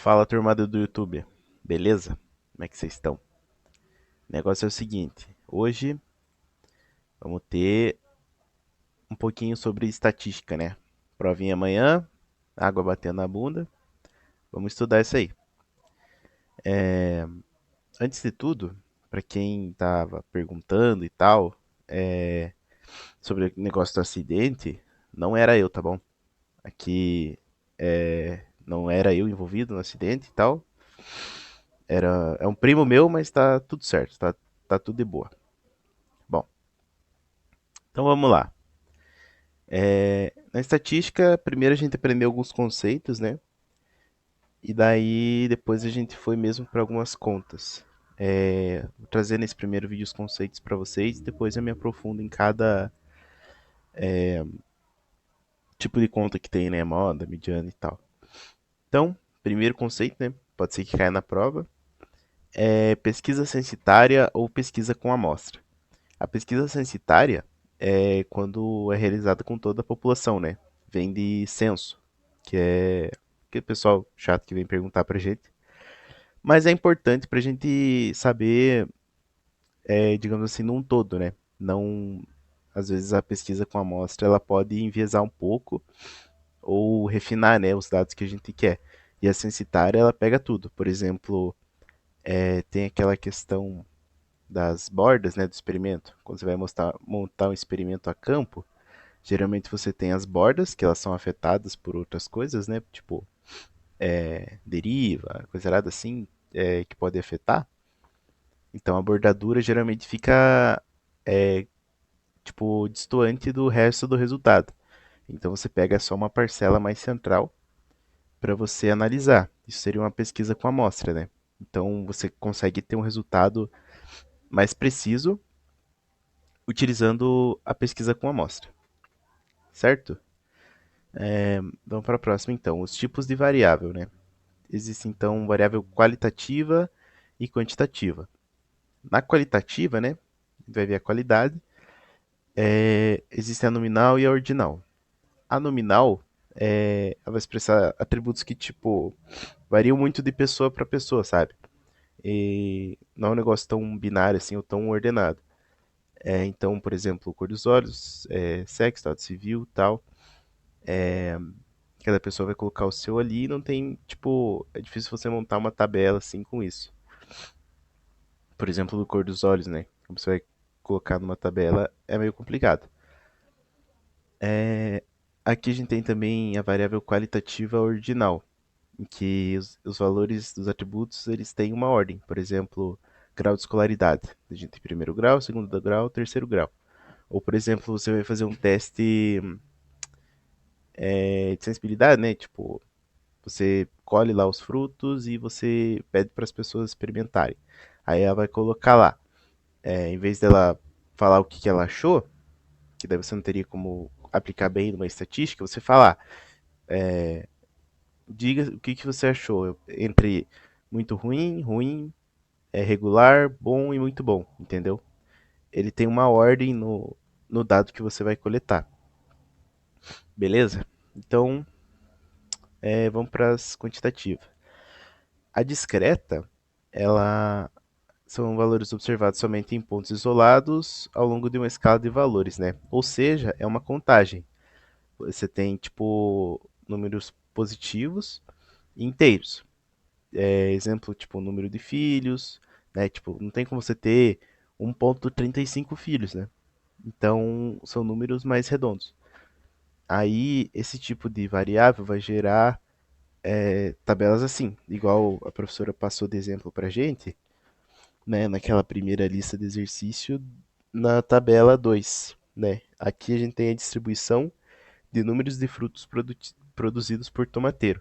Fala, turma do YouTube. Beleza? Como é que vocês estão? O negócio é o seguinte: hoje vamos ter um pouquinho sobre estatística, né? Provinha amanhã, água batendo na bunda. Vamos estudar isso aí. Antes de tudo, para quem estava perguntando e tal, sobre o negócio do acidente, não era eu, tá bom? Aqui não era eu envolvido no acidente e tal. É um primo meu, mas tá tudo certo, tá tudo de boa. Bom, então vamos lá. Na estatística, primeiro a gente aprendeu alguns conceitos, né? E daí depois a gente foi mesmo para algumas contas. Vou trazer nesse primeiro vídeo os conceitos para vocês, depois eu me aprofundo em cada tipo de conta que tem, né? Moda, mediana e tal. Então, primeiro conceito, né? Pode ser que caia na prova, é pesquisa censitária ou pesquisa com amostra. A pesquisa censitária é quando é realizada com toda a população, né? Vem de censo, que é aquele pessoal chato que vem perguntar pra gente. Mas é importante pra gente saber, digamos assim, num todo, né? Não, às vezes a pesquisa com amostra ela pode enviesar um pouco ou refinar, né, os dados que a gente quer. E a censitária ela pega tudo. Por exemplo, tem aquela questão das bordas, né, do experimento. Quando você vai montar um experimento a campo, geralmente você tem as bordas, que elas são afetadas por outras coisas, né? Tipo, deriva, coisa errada assim, que pode afetar. Então a bordadura geralmente fica, tipo, distoante do resto do resultado. Então você pega só uma parcela mais central para você analisar. Isso seria uma pesquisa com amostra, né? Então você consegue ter um resultado mais preciso utilizando a pesquisa com amostra, certo? Vamos para a próxima então. Os tipos de variável, né? Existe então variável qualitativa e quantitativa. Na qualitativa, né, vai ver a qualidade, existe a nominal e a ordinal. A nominal ela vai expressar atributos que, tipo, variam muito de pessoa para pessoa, sabe? E não é um negócio tão binário assim ou tão ordenado. Então, por exemplo, cor dos olhos, sexo, estado civil, tal. Cada pessoa vai colocar o seu ali e não tem, tipo, é difícil você montar uma tabela assim com isso. Por exemplo, do cor dos olhos, né? Como você vai colocar numa tabela, é meio complicado. Aqui a gente tem também a variável qualitativa ordinal, em que os valores dos atributos eles têm uma ordem. Por exemplo, grau de escolaridade. A gente tem primeiro grau, segundo grau, terceiro grau. Ou, por exemplo, você vai fazer um teste de sensibilidade, né? Tipo, você colhe lá os frutos e você pede para as pessoas experimentarem. Aí ela vai colocar lá, em vez dela falar o que que ela achou, que daí você não teria como aplicar bem numa estatística, você falar, diga o que que você achou entre muito ruim, ruim, regular, bom e muito bom, entendeu? Ele tem uma ordem no dado que você vai coletar, beleza? Então, vamos para as quantitativas. A discreta, ela são valores observados somente em pontos isolados ao longo de uma escala de valores, né? Ou seja, é uma contagem. Você tem, tipo, números positivos e inteiros. Exemplo, tipo, o número de filhos, né? Tipo, não tem como você ter 1,35 filhos, né? Então, são números mais redondos. Aí, esse tipo de variável vai gerar tabelas assim, igual a professora passou de exemplo pra gente, né? Naquela primeira lista de exercício, na tabela 2, né? Aqui a gente tem a distribuição de números de frutos produzidos por tomateiro.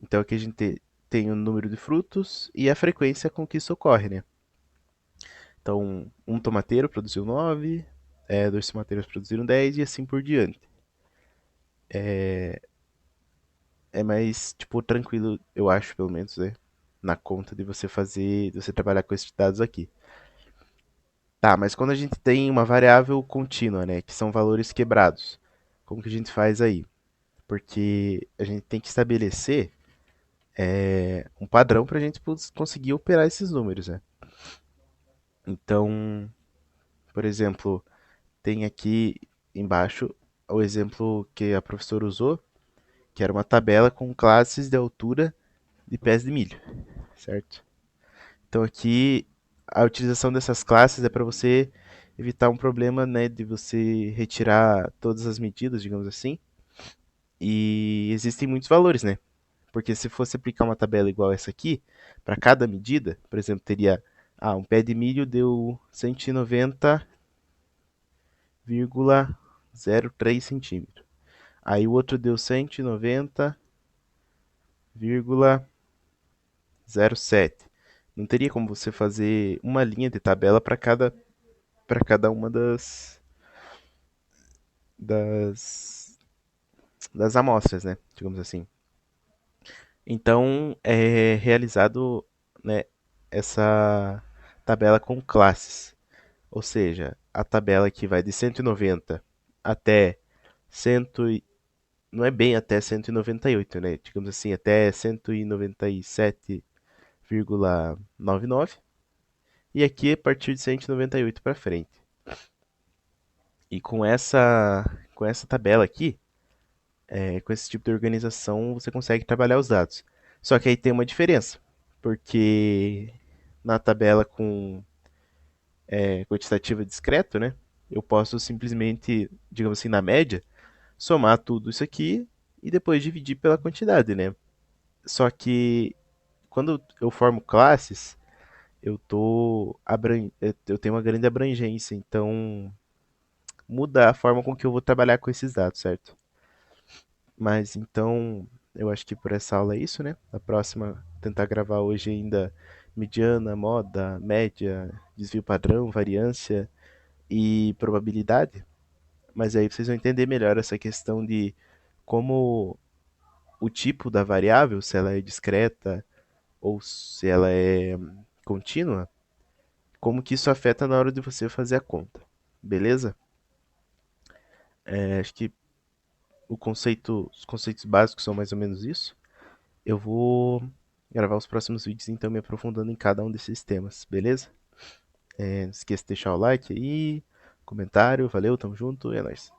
Então aqui a gente tem o número de frutos e a frequência com que isso ocorre, né? Então, um tomateiro produziu 9, dois tomateiros produziram 10 e assim por diante. É mais, tipo, tranquilo, eu acho, pelo menos, né? Na conta de você trabalhar com esses dados aqui. Tá, mas quando a gente tem uma variável contínua, né? Que são valores quebrados, como que a gente faz aí? Porque a gente tem que estabelecer um padrão para a gente conseguir operar esses números, né? Então, por exemplo, tem aqui embaixo o exemplo que a professora usou, que era uma tabela com classes de altura de pés de milho, certo? Então aqui a utilização dessas classes é para você evitar um problema, né, de você retirar todas as medidas, digamos assim. E existem muitos valores, né? Porque se fosse aplicar uma tabela igual essa aqui, para cada medida, por exemplo, teria um pé de milho deu 190,03 centímetros. Aí o outro deu 190,07. Não teria como você fazer uma linha de tabela para cada uma das das amostras, né? Digamos assim. Então é realizado, né, essa tabela com classes. Ou seja, a tabela que vai de 190 até 100, não é bem até 198, né? Digamos assim, até 197,99. E aqui a partir de 198 para frente. E com essa tabela aqui, com esse tipo de organização, você consegue trabalhar os dados. Só que aí tem uma diferença, porque na tabela com quantitativa discreto, né, eu posso simplesmente, digamos assim, na média, somar tudo isso aqui e depois dividir pela quantidade, né? Só que quando eu formo classes, eu tenho uma grande abrangência, então muda a forma com que eu vou trabalhar com esses dados, certo? Mas então, eu acho que por essa aula é isso, né? A próxima, tentar gravar hoje ainda mediana, moda, média, desvio padrão, variância e probabilidade. Mas aí vocês vão entender melhor essa questão de como o tipo da variável, se ela é discreta ou se ela é contínua, como que isso afeta na hora de você fazer a conta. Beleza? Acho que os conceitos básicos são mais ou menos isso. Eu vou gravar os próximos vídeos, então, me aprofundando em cada um desses temas, beleza? Não esqueça de deixar o like aí, comentário, valeu, tamo junto, é nóis.